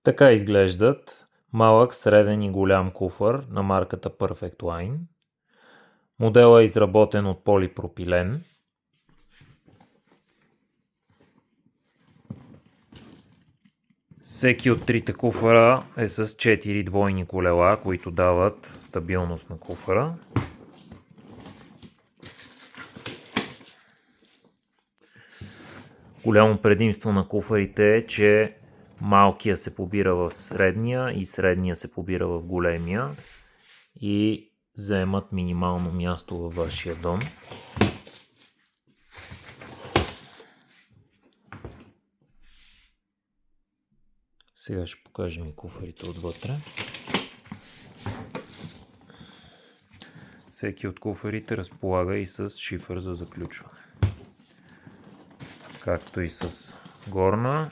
Така изглеждат малък, среден и голям куфар на марката Perfect Line. Моделът е изработен от полипропилен. Всеки от трите куфара е с 4 двойни колела, които дават стабилност на куфара. Голямо предимство на куфарите е, че малкия се побира в средния и средния се побира в големия и заемат минимално място във вашия дом. Сега ще покажем и куфарите отвътре. Всеки от куфарите разполага и с шифър за заключване, както и с горна,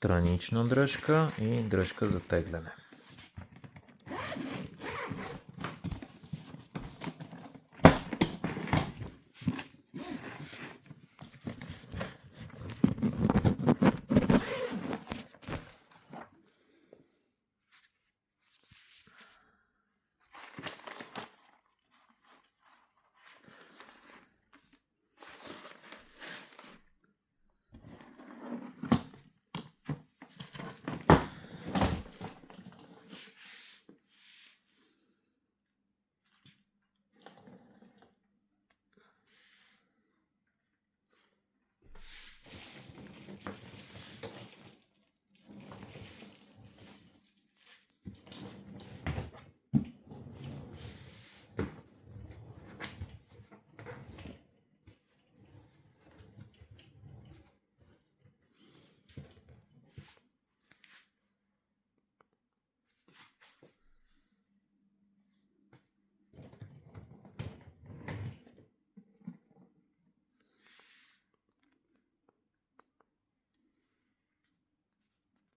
странична дръжка и дръжка за тегляне.